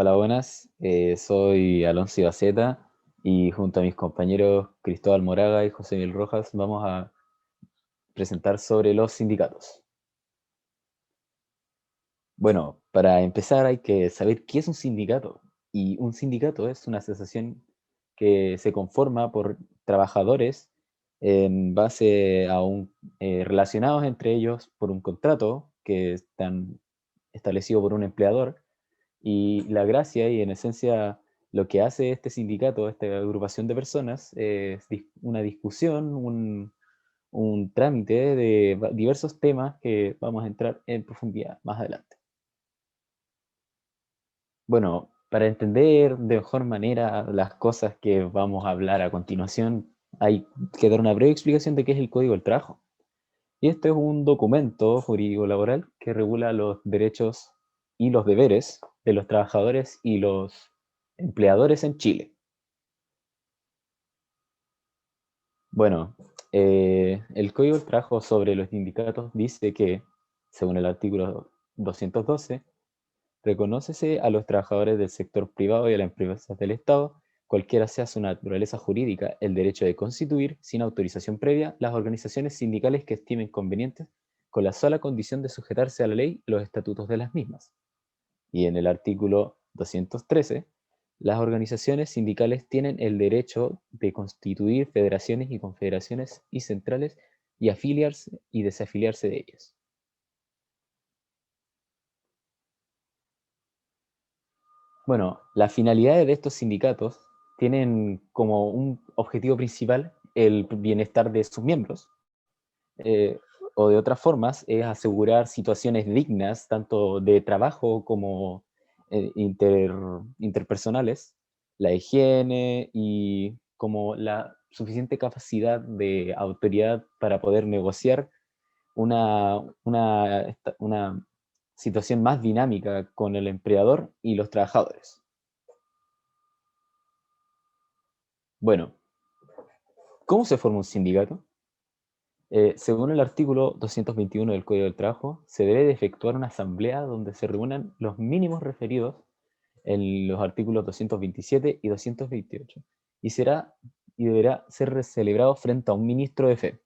Hola, buenas. Soy Alonso Ibaceta y junto a mis compañeros Cristóbal Moraga y José Miguel Rojas vamos a presentar sobre los sindicatos. Bueno, para empezar hay que saber qué es un sindicato. Y un sindicato es una asociación que se conforma por trabajadores en base a relacionados entre ellos por un contrato que están establecido por un empleador. Y la gracia y en esencia lo que hace este sindicato, esta agrupación de personas, es una discusión, un trámite de diversos temas que vamos a entrar en profundidad más adelante. Bueno, para entender de mejor manera las cosas que vamos a hablar a continuación, hay que dar una breve explicación de qué es el Código del Trabajo. Y este es un documento jurídico laboral que regula los derechos y los deberes de los trabajadores y los empleadores en Chile. Bueno, el Código del Trabajo sobre los sindicatos dice que, según el artículo 212, reconócese a los trabajadores del sector privado y a las empresas del Estado, cualquiera sea su naturaleza jurídica, el derecho de constituir, sin autorización previa, las organizaciones sindicales que estimen convenientes, con la sola condición de sujetarse a la ley y los estatutos de las mismas. Y en el artículo 213, las organizaciones sindicales tienen el derecho de constituir federaciones y confederaciones y centrales y afiliarse y desafiliarse de ellas. Bueno, las finalidades de estos sindicatos tienen como un objetivo principal el bienestar de sus miembros, eh, o de otras formas es asegurar situaciones dignas, tanto de trabajo como interpersonales, la higiene y como la suficiente capacidad de autoridad para poder negociar una situación más dinámica con el empleador y los trabajadores. Bueno, ¿cómo se forma un sindicato? Según el artículo 221 del Código del Trabajo, se debe de efectuar una asamblea donde se reúnan los mínimos referidos en los artículos 227 y 228 y, será, y deberá ser celebrado frente a un ministro de fe,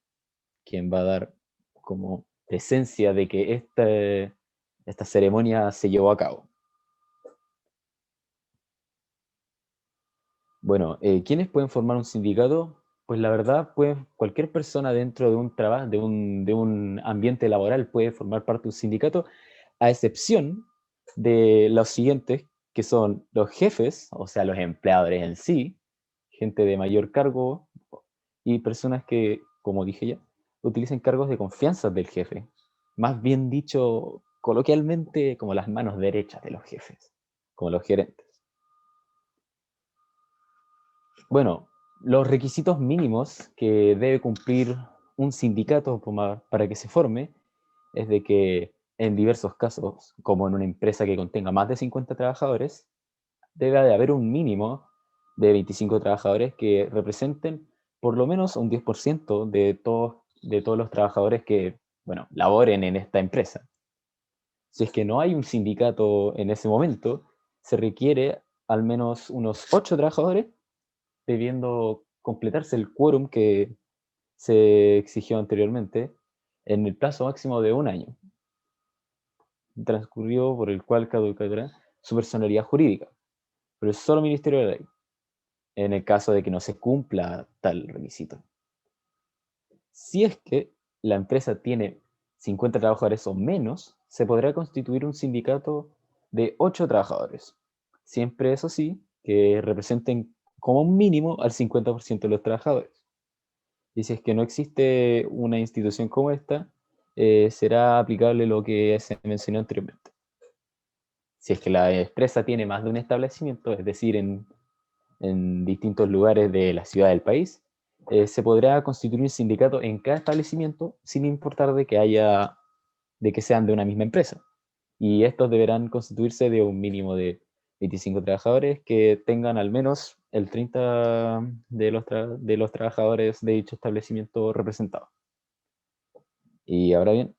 quien va a dar como presencia de que esta ceremonia se llevó a cabo. Bueno, ¿quiénes pueden formar un sindicato? Pues la verdad, pues cualquier persona dentro de un trabajo, de un ambiente laboral puede formar parte de un sindicato, a excepción de los siguientes, que son los jefes, o sea, los empleadores en sí, gente de mayor cargo y personas que, como dije ya, utilicen cargos de confianza del jefe. Más bien dicho, coloquialmente, como las manos derechas de los jefes, como los gerentes. Bueno, los requisitos mínimos que debe cumplir un sindicato para que se forme es de que en diversos casos, como en una empresa que contenga más de 50 trabajadores, debe de haber un mínimo de 25 trabajadores que representen por lo menos un 10% de todos los trabajadores que, bueno, laboren en esta empresa. Si es que no hay un sindicato en ese momento, se requiere al menos unos 8 trabajadores debiendo completarse el quórum que se exigió anteriormente en el plazo máximo de un año, transcurrido por el cual caducará su personalidad jurídica, pero es solo Ministerio de la Ley, en el caso de que no se cumpla tal requisito. Si es que la empresa tiene 50 trabajadores o menos, se podrá constituir un sindicato de 8 trabajadores. Siempre, eso sí, que representen como un mínimo al 50% de los trabajadores. Y si es que no existe una institución como esta, será aplicable lo que se mencionó anteriormente. Si es que la empresa tiene más de un establecimiento, es decir, en distintos lugares de la ciudad del país, se podrá constituir un sindicato en cada establecimiento sin importar de que sean de una misma empresa. Y estos deberán constituirse de un mínimo de 25 trabajadores que tengan al menos el 30 de los trabajadores de dicho establecimiento representados. Y ahora bien,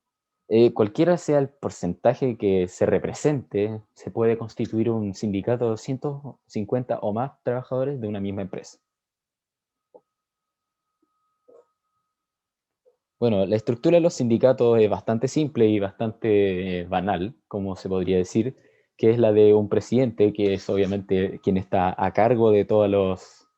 Cualquiera sea el porcentaje que se represente, se puede constituir un sindicato de 250 o más trabajadores de una misma empresa. Bueno, la estructura de los sindicatos es bastante simple y bastante banal, como se podría decir, que es la de un presidente, que es obviamente quien está a cargo de todos los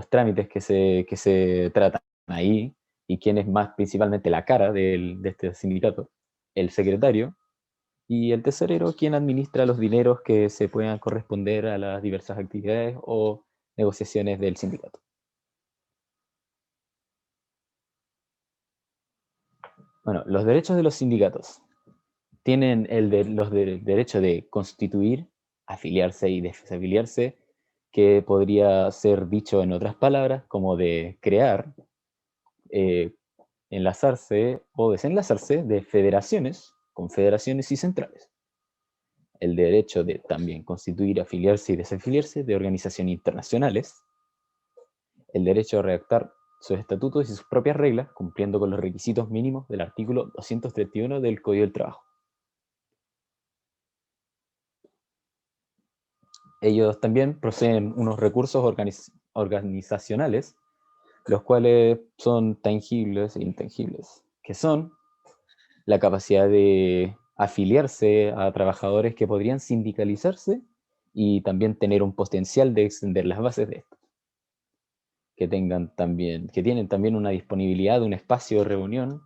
trámites que se tratan ahí, y quien es más principalmente la cara de este sindicato, el secretario, y el tesorero, quien administra los dineros que se puedan corresponder a las diversas actividades o negociaciones del sindicato. Bueno, los derechos de los sindicatos tienen derecho de constituir, afiliarse y desafiliarse, que podría ser dicho en otras palabras como de crear, eh, enlazarse o desenlazarse de federaciones, confederaciones y centrales. El derecho de también constituir, afiliarse y desafiliarse de organizaciones internacionales. El derecho a redactar sus estatutos y sus propias reglas, cumpliendo con los requisitos mínimos del artículo 231 del Código del Trabajo. Ellos también poseen unos recursos organizacionales, los cuales son tangibles e intangibles, que son la capacidad de afiliarse a trabajadores que podrían sindicalizarse y también tener un potencial de extender las bases de esto, que tienen también una disponibilidad de un espacio de reunión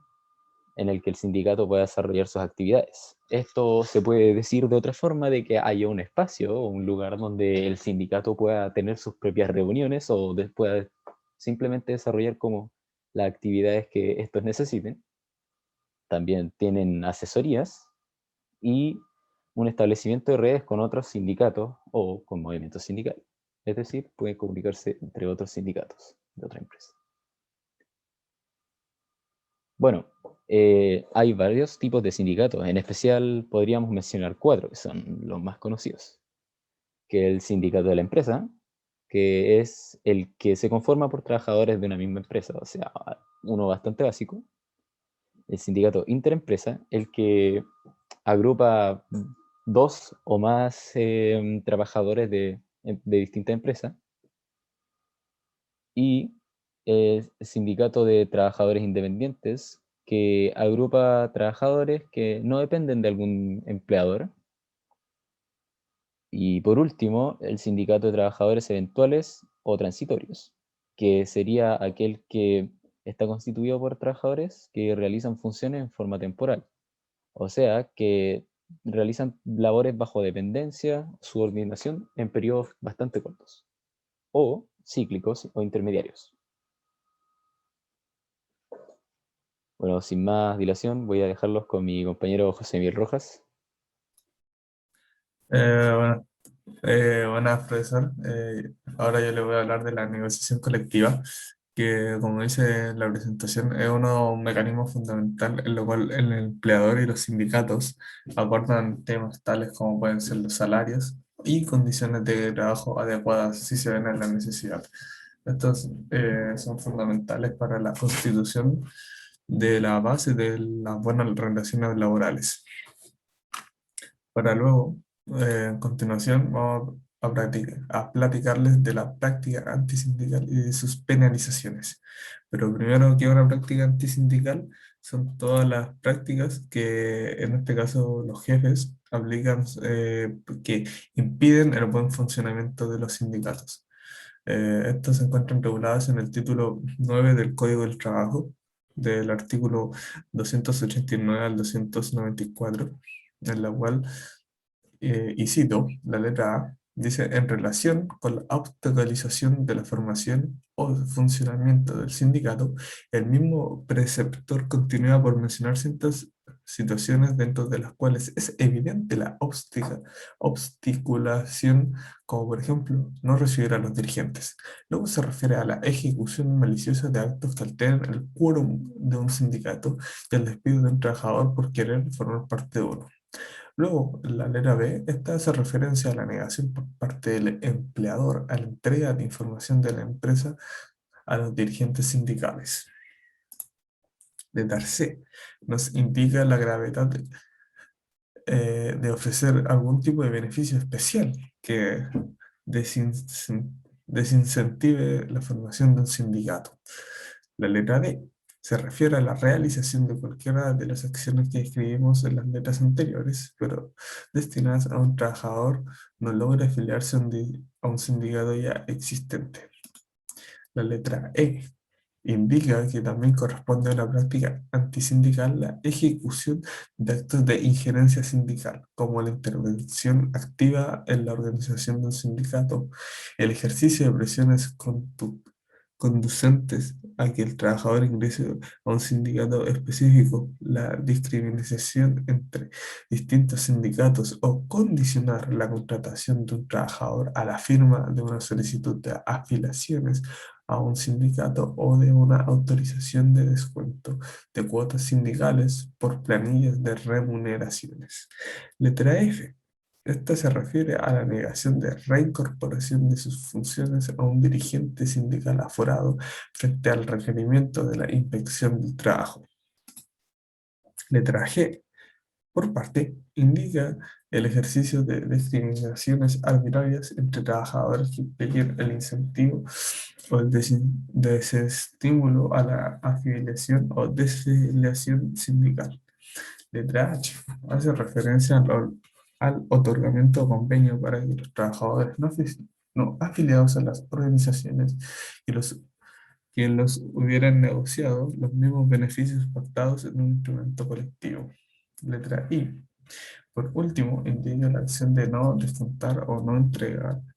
en el que el sindicato pueda desarrollar sus actividades. Esto se puede decir de otra forma, de que haya un espacio o un lugar donde el sindicato pueda tener sus propias reuniones o pueda simplemente desarrollar como las actividades que estos necesiten. También tienen asesorías y un establecimiento de redes con otros sindicatos o con movimientos sindicales. Es decir, pueden comunicarse entre otros sindicatos de otra empresa. Bueno, hay varios tipos de sindicatos. En especial podríamos mencionar cuatro, que son los más conocidos. Que es el sindicato de la empresa, que es el que se conforma por trabajadores de una misma empresa, o sea, uno bastante básico. El sindicato interempresa, el que agrupa dos o más trabajadores de distintas empresas. Y el sindicato de trabajadores independientes, que agrupa trabajadores que no dependen de algún empleador. Y por último, el sindicato de trabajadores eventuales o transitorios, que sería aquel que está constituido por trabajadores que realizan funciones en forma temporal, o sea, que realizan labores bajo dependencia, subordinación en periodos bastante cortos, o cíclicos o intermediarios. Bueno, sin más dilación, voy a dejarlos con mi compañero José Miguel Rojas. Bueno, buenas, profesor. Ahora yo le voy a hablar de la negociación colectiva, que, como dice la presentación, es un mecanismo fundamental en lo cual el empleador y los sindicatos acordan temas tales como pueden ser los salarios y condiciones de trabajo adecuadas si se ven en la necesidad. Estos son fundamentales para la constitución de la base de las buenas relaciones laborales. Para luego, en continuación, vamos a platicarles de la práctica antisindical y de sus penalizaciones. Pero primero, ¿qué es una práctica antisindical? Son todas las prácticas que, en este caso, los jefes aplican, que impiden el buen funcionamiento de los sindicatos. Estas se encuentran reguladas en el título 9 del Código del Trabajo, del artículo 289 al 294, en la cual, y cito, la letra A, dice: en relación con la obstaculización de la formación o funcionamiento del sindicato, el mismo preceptor continúa por mencionar ciertas situaciones dentro de las cuales es evidente la obstaculación, como por ejemplo no recibir a los dirigentes. Luego se refiere a la ejecución maliciosa de actos que alteran el quórum de un sindicato y al despido de un trabajador por querer formar parte de uno. Luego, la letra B, esta hace referencia a la negación por parte del empleador a la entrega de información de la empresa a los dirigentes sindicales. Letra C. Nos indica la gravedad de ofrecer algún tipo de beneficio especial que desincentive la formación de un sindicato. La letra D se refiere a la realización de cualquiera de las acciones que escribimos en las letras anteriores, pero destinadas a un trabajador no logra afiliarse a un sindicato ya existente. La letra E indica que también corresponde a la práctica antisindical la ejecución de actos de injerencia sindical, como la intervención activa en la organización de un sindicato, el ejercicio de presiones conducentes a que el trabajador ingrese a un sindicato específico, la discriminación entre distintos sindicatos o condicionar la contratación de un trabajador a la firma de una solicitud de afiliaciones a un sindicato o de una autorización de descuento de cuotas sindicales por planillas de remuneraciones. Letra F. Esta se refiere a la negación de reincorporación de sus funciones a un dirigente sindical aforado frente al requerimiento de la inspección del trabajo. Letra G. Por parte, indica el ejercicio de discriminaciones arbitrarias entre trabajadores que impliquen el incentivo o el desestímulo a la afiliación o desafiliación sindical. Letra H. Hace referencia al otorgamiento de convenio para que los trabajadores no afiliados a las organizaciones y que los hubieran negociado los mismos beneficios pactados en un instrumento colectivo. Letra I. Por último, indica la acción de no descontar o no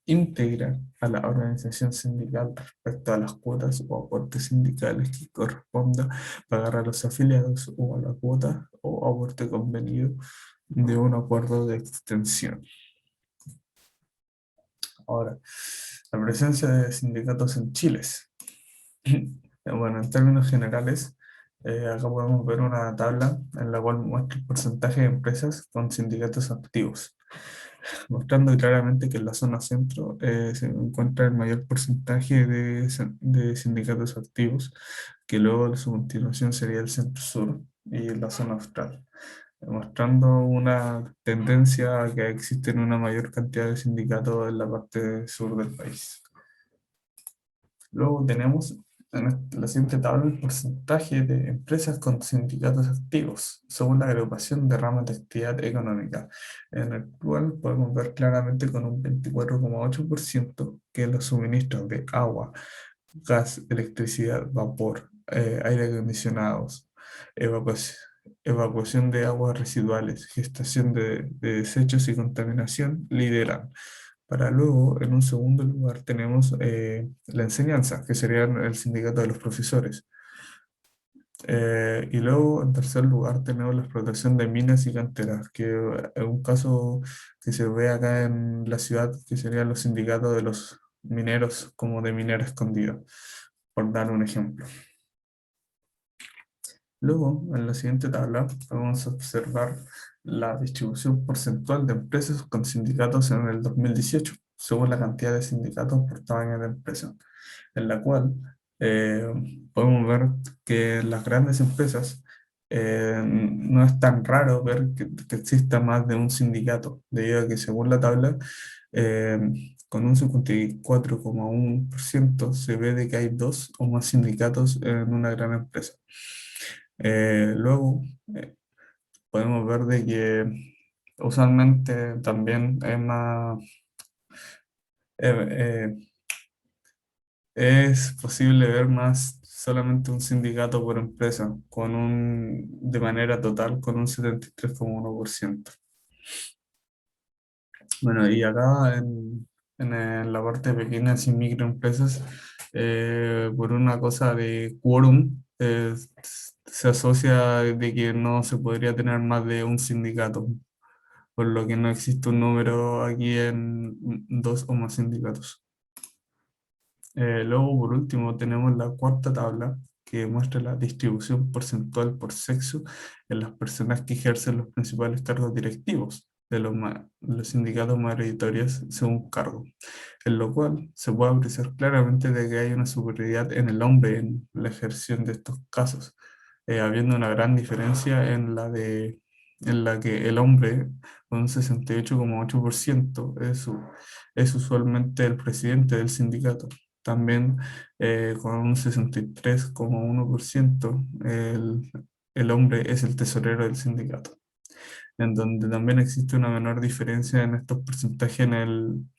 integrar a la organización sindical respecto a las cuotas o aportes sindicales que corresponda pagar a los afiliados o a la cuota o aporte convenido de un acuerdo de extensión. Ahora, la presencia de sindicatos en Chile. Bueno, en términos generales, acá podemos ver una tabla en la cual muestra el porcentaje de empresas con sindicatos activos, mostrando claramente que en la zona centro se encuentra el mayor porcentaje de sindicatos activos, que luego a su continuación sería el centro sur y la zona austral, mostrando una tendencia a que existen una mayor cantidad de sindicatos en la parte sur del país. Luego tenemos en la siguiente tabla el porcentaje de empresas con sindicatos activos, según la agrupación de ramas de actividad económica, en el cual podemos ver claramente con un 24,8% que los suministros de agua, gas, electricidad, vapor, aire acondicionados, evacuación, evacuación de aguas residuales, gestación de desechos y contaminación lideran. Para luego, en un segundo lugar, tenemos la enseñanza, que sería el sindicato de los profesores. Y luego, en tercer lugar, tenemos la explotación de minas y canteras, que es un caso que se ve acá en la ciudad, que serían los sindicatos de los mineros, como de minera escondida, por dar un ejemplo. Luego, en la siguiente tabla, vamos a observar la distribución porcentual de empresas con sindicatos en el 2018, según la cantidad de sindicatos por tamaño de empresa, en la cual eh, podemos ver que las grandes empresas no es tan raro ver que exista más de un sindicato, debido a que según la tabla, eh, con un 54,1% se ve de que hay dos o más sindicatos en una gran empresa. Luego podemos ver de que usualmente también eh, es posible ver más solamente un sindicato por empresa, de manera total con un 73,1%. Bueno, y acá en la parte de pequeñas y microempresas, por una cosa de quórum, se asocia de que no se podría tener más de un sindicato, por lo que no existe un número aquí en dos o más sindicatos. Luego, por último, tenemos la cuarta tabla que muestra la distribución porcentual por sexo en las personas que ejercen los principales cargos directivos de los sindicatos mayoritarios según cargo, en lo cual se puede apreciar claramente de que hay una superioridad en el hombre en la ejerción de estos casos, habiendo una gran diferencia en la que el hombre, con un 68,8%, es usualmente el presidente del sindicato. También con un 63,1%, el hombre es el tesorero del sindicato, en donde también existe una menor diferencia en estos porcentajes en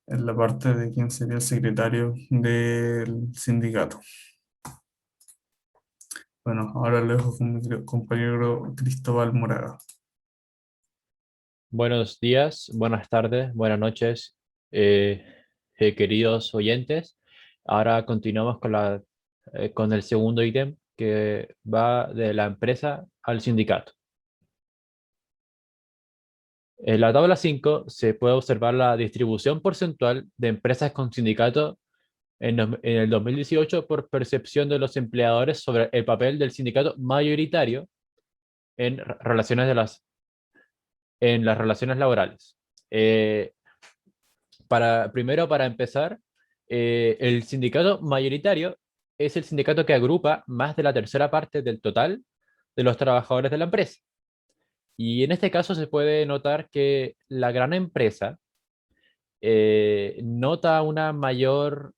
la parte de quién sería el secretario del sindicato. Bueno, ahora lo dejo con mi compañero Cristóbal Moraga. Buenos días, buenas tardes, buenas noches, eh, queridos oyentes. Ahora continuamos con el segundo ítem que va de la empresa al sindicato. En la tabla 5 se puede observar la distribución porcentual de empresas con sindicato en el 2018 por percepción de los empleadores sobre el papel del sindicato mayoritario en en las relaciones laborales. Eh, Primero, para empezar, el sindicato mayoritario es el sindicato que agrupa más de la tercera parte del total de los trabajadores de la empresa. Y en este caso se puede notar que la gran empresa nota una mayor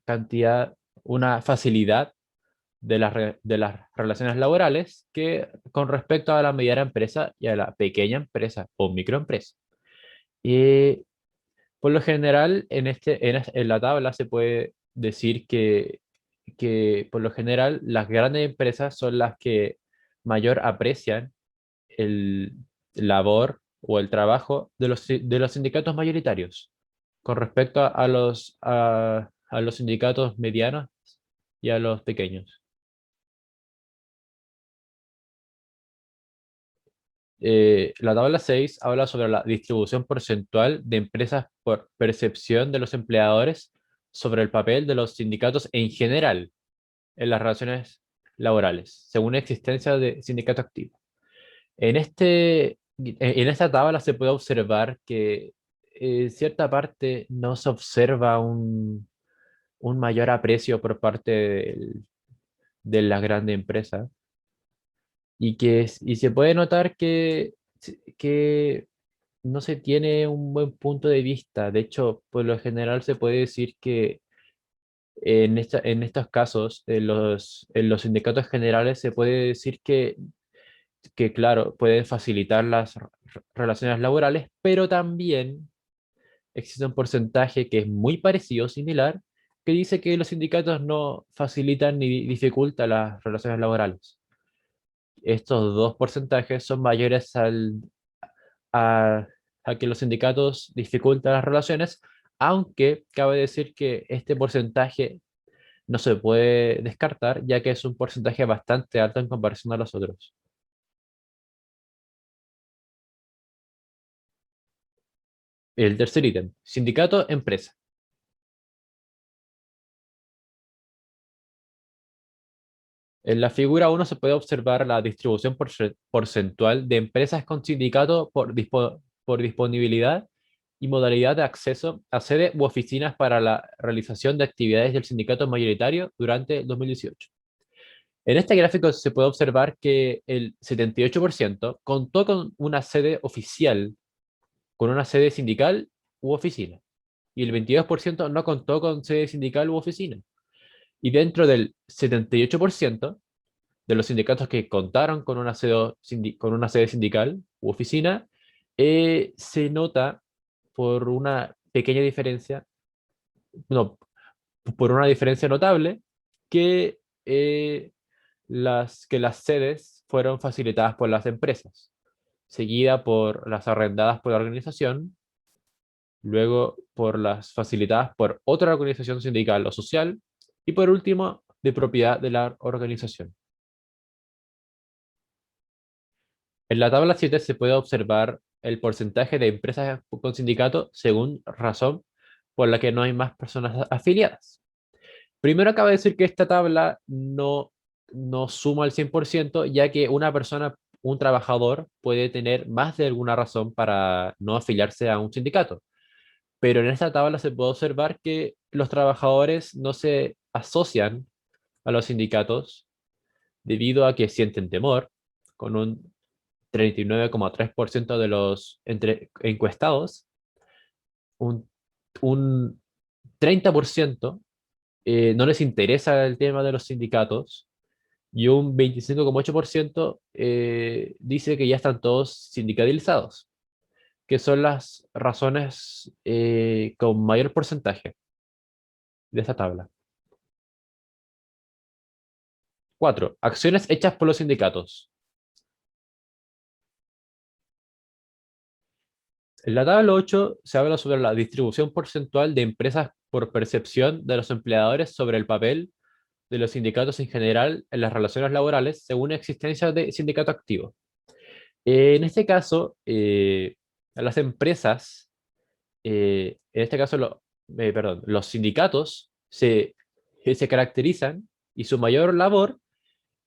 cantidad, una facilidad de las relaciones laborales que con respecto a la mediana empresa y a la pequeña empresa o microempresa. Y por lo general, en la tabla se puede decir que por lo general las grandes empresas son las que mayor aprecian el labor o el trabajo de los sindicatos mayoritarios con respecto a los sindicatos medianos y a los pequeños. La tabla 6 habla sobre la distribución porcentual de empresas por percepción de los empleadores sobre el papel de los sindicatos en general en las relaciones laborales, según la existencia de sindicato activo. En esta tabla se puede observar que en cierta parte no se observa un mayor aprecio por parte de las grandes empresas y se puede notar que no se tiene un buen punto de vista. De hecho, por lo general se puede decir que en estos casos, en los sindicatos generales, se puede decir claro, pueden facilitar las relaciones laborales, pero también existe un porcentaje que es muy parecido, similar, que dice que los sindicatos no facilitan ni dificultan las relaciones laborales. Estos dos porcentajes son mayores a, a que los sindicatos dificultan las relaciones, aunque cabe decir que este porcentaje no se puede descartar, ya que es un porcentaje bastante alto en comparación a los otros. El tercer ítem, sindicato, empresa. En la figura 1 se puede observar la distribución porcentual de empresas con sindicato por disponibilidad y modalidad de acceso a sede u oficinas para la realización de actividades del sindicato mayoritario durante el 2018. En este gráfico se puede observar que el 78% contó con una sede oficial, con una sede sindical u oficina, y el 22% no contó con sede sindical u oficina. Y dentro del 78% de los sindicatos que contaron con con una sede sindical u oficina, se nota por una pequeña diferencia, no, por una diferencia notable, que, que las sedes fueron facilitadas por las empresas, seguida por las arrendadas por la organización, luego por las facilitadas por otra organización sindical o social, y por último, de propiedad de la organización. En la tabla 7 se puede observar el porcentaje de empresas con sindicato según razón por la que no hay más personas afiliadas. Primero acaba de decir que esta tabla no suma al 100%, ya que una persona, un trabajador, puede tener más de alguna razón para no afiliarse a un sindicato. Pero en esta tabla se puede observar que los trabajadores no se asocian a los sindicatos debido a que sienten temor, con un 39,3% de los encuestados, un, un 30% no les interesa el tema de los sindicatos y un 25,8% dice que ya están todos sindicalizados, que son las razones con mayor porcentaje de esta tabla. 4. Acciones hechas por los sindicatos. En la tabla 8 se habla sobre la distribución porcentual de empresas por percepción de los empleadores sobre el papel de los sindicatos en general en las relaciones laborales según la existencia de sindicato activo. En este caso, las empresas, en este caso, perdón, los sindicatos se caracterizan y su mayor labor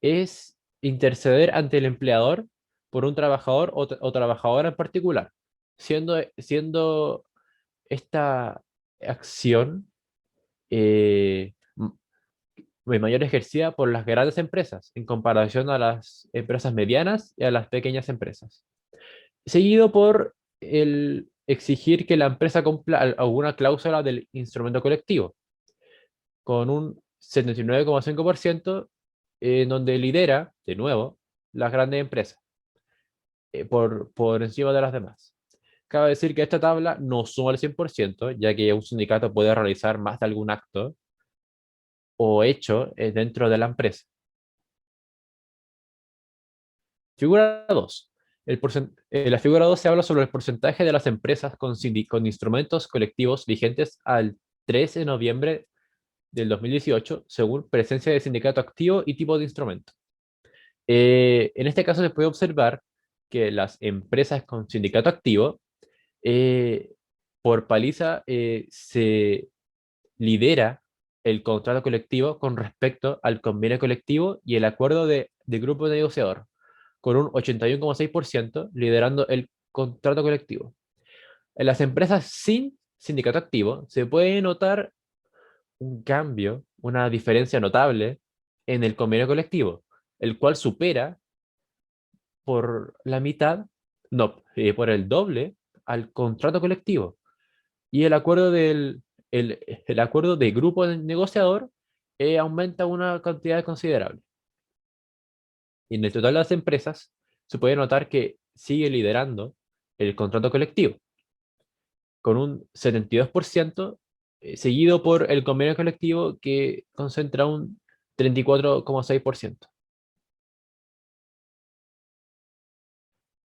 es interceder ante el empleador por un trabajador o trabajadora en particular, siendo esta acción mayor ejercida por las grandes empresas en comparación a las empresas medianas y a las pequeñas empresas. Seguido por el exigir que la empresa cumpla alguna cláusula del instrumento colectivo, con un 79,5%, en donde lidera, de nuevo, las grandes empresas, por encima de las demás. Cabe decir que esta tabla no suma el 100%, ya que un sindicato puede realizar más de algún acto o hecho dentro de la empresa. Figura 2. La figura 2 se habla sobre el porcentaje de las empresas con instrumentos colectivos vigentes al 13 de noviembre del 2018, según presencia de sindicato activo y tipo de instrumento. En este caso se puede observar que las empresas con sindicato activo, por paliza, se lidera el contrato colectivo con respecto al convenio colectivo y el acuerdo de grupo negociador, con un 81,6% liderando el contrato colectivo. En las empresas sin sindicato activo se puede notar un cambio, una diferencia notable en el convenio colectivo, el cual supera por la mitad, no, por el doble al contrato colectivo. Y el acuerdo de grupo negociador aumenta una cantidad considerable. Y en el total de las empresas se puede notar que sigue liderando el contrato colectivo, con un 72%, seguido por el convenio colectivo que concentra un 34,6%.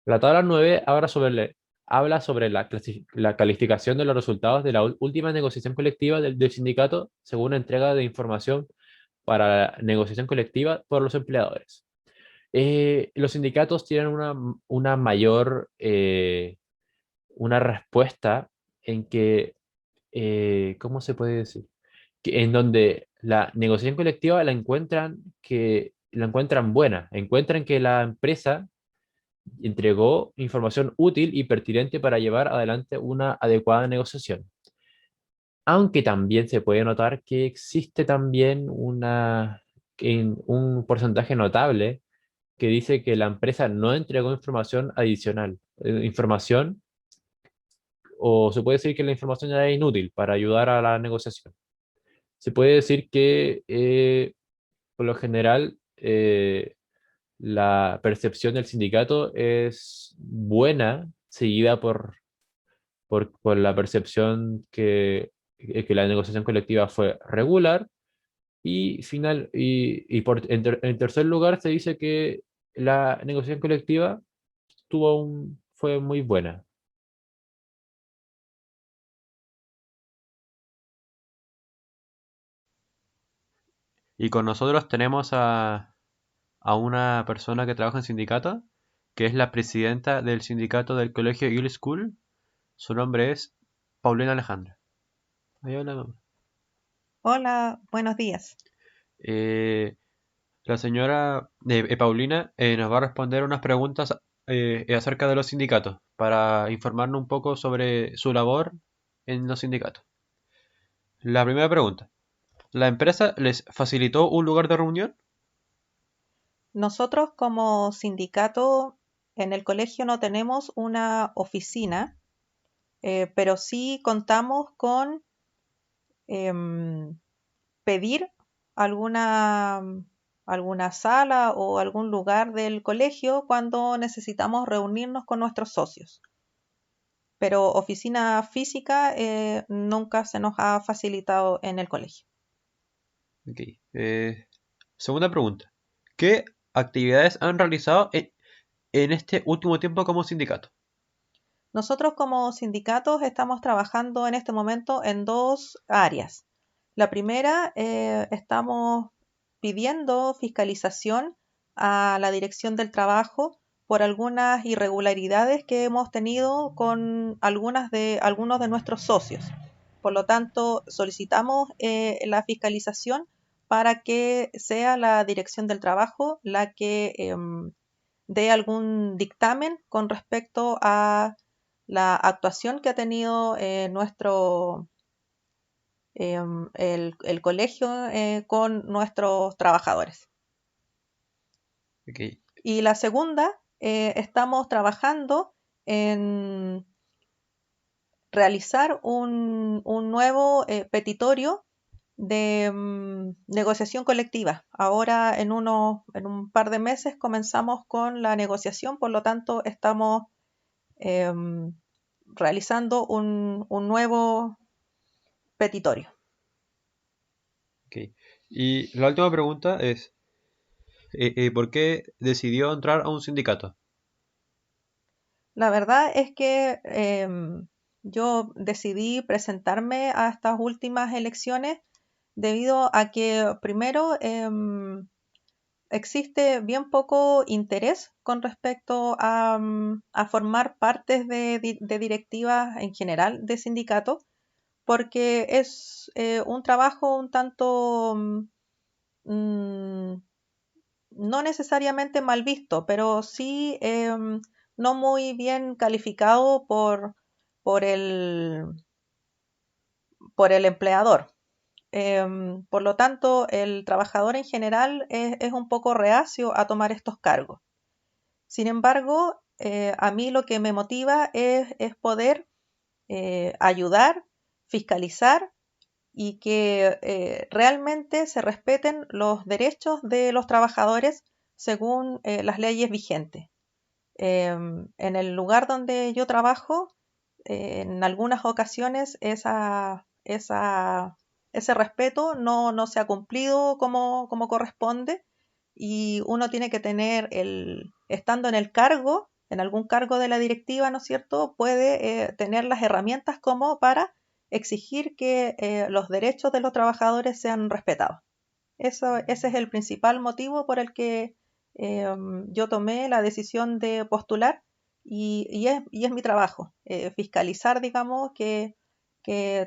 La tabla 9 habla sobre la calificación de los resultados de la última negociación colectiva del sindicato según la entrega de información para la negociación colectiva por los empleadores. Los sindicatos tienen una mayor una respuesta en que, ¿cómo se puede decir? En donde la negociación colectiva la encuentran buena, encuentran que la empresa entregó información útil y pertinente para llevar adelante una adecuada negociación. Aunque también se puede notar que existe también un porcentaje notable que dice que la empresa no entregó información adicional, información, o se puede decir que la información era inútil para ayudar a la negociación. Se puede decir que, por lo general, la percepción del sindicato es buena, seguida por la percepción que la negociación colectiva fue regular, en tercer lugar se dice que la negociación colectiva fue muy buena. Y con nosotros tenemos a una persona que trabaja en sindicato, que es la presidenta del sindicato del colegio Eagle School. Su nombre es Paulina Alejandra. Ahí habla. Hola, buenos días. Eh, la señora Paulina nos va a responder unas preguntas acerca de los sindicatos para informarnos un poco sobre su labor en los sindicatos. La primera pregunta. ¿La empresa les facilitó un lugar de reunión? Nosotros como sindicato en el colegio no tenemos una oficina, pero sí contamos con em, pedir alguna, alguna sala o algún lugar del colegio cuando necesitamos reunirnos con nuestros socios. Pero oficina física nunca se nos ha facilitado en el colegio. Ok. Segunda pregunta. ¿Qué actividades han realizado en este último tiempo como sindicato? Nosotros como sindicatos estamos trabajando en este momento en dos áreas. La primera, estamos pidiendo fiscalización a la Dirección del Trabajo por algunas irregularidades que hemos tenido con algunos de nuestros socios. Por lo tanto, solicitamos la fiscalización para que sea la Dirección del Trabajo la que dé algún dictamen con respecto a la actuación que ha tenido el colegio con nuestros trabajadores. Ok. Y la segunda, estamos trabajando en realizar un nuevo petitorio de negociación colectiva. Ahora en un par de meses comenzamos con la negociación, por lo tanto estamos em, realizando un nuevo petitorio. Ok. Y la última pregunta es, ¿por qué decidió entrar a un sindicato? La verdad es que yo decidí presentarme a estas últimas elecciones debido a que primero existe bien poco interés con respecto a formar partes de directivas en general de sindicatos, porque es un trabajo un tanto mm, no necesariamente mal visto, pero sí no muy bien calificado por el, por el empleador. Por lo tanto, el trabajador en general es un poco reacio a tomar estos cargos. Sin embargo, a mí lo que me motiva es poder ayudar, fiscalizar y que realmente se respeten los derechos de los trabajadores según las leyes vigentes. En el lugar donde yo trabajo, en algunas ocasiones ese respeto no se ha cumplido como corresponde y uno tiene que tener estando en el cargo, en algún cargo de la directiva, ¿no es cierto?, puede tener las herramientas como para exigir que los derechos de los trabajadores sean respetados. Ese es el principal motivo por el que yo tomé la decisión de postular y es mi trabajo, fiscalizar, digamos, que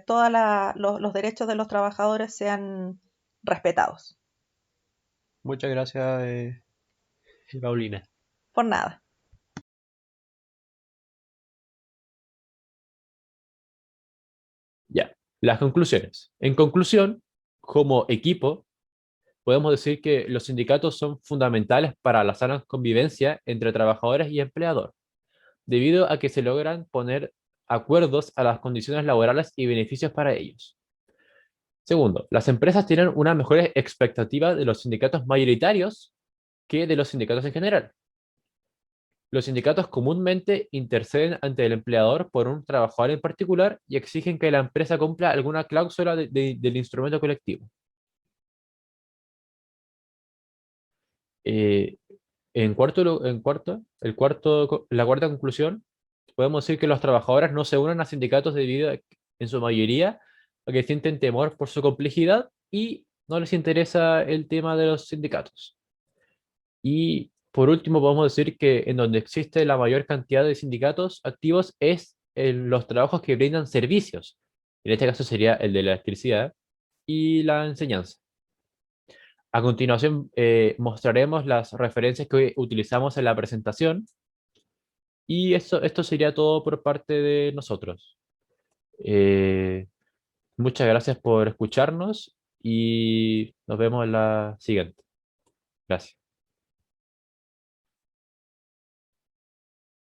todos los derechos de los trabajadores sean respetados. Muchas gracias, Paulina. Por nada. Ya, las conclusiones. En conclusión, como equipo, podemos decir que los sindicatos son fundamentales para la sana convivencia entre trabajadores y empleadores, debido a que se logran poner acuerdos a las condiciones laborales y beneficios para ellos. Segundo, las empresas tienen una mejor expectativa de los sindicatos mayoritarios que de los sindicatos en general. Los sindicatos comúnmente interceden ante el empleador por un trabajador en particular y exigen que la empresa cumpla alguna cláusula del instrumento colectivo. Eh, la cuarta conclusión, podemos decir que los trabajadores no se unen a sindicatos debido en su mayoría, a que sienten temor por su complejidad y no les interesa el tema de los sindicatos. Y por último, podemos decir que en donde existe la mayor cantidad de sindicatos activos es en los trabajos que brindan servicios. En este caso sería el de la electricidad y la enseñanza. A continuación, mostraremos las referencias que utilizamos en la presentación y esto sería todo por parte de nosotros. Eh, Muchas gracias por escucharnos y nos vemos en la siguiente. Gracias.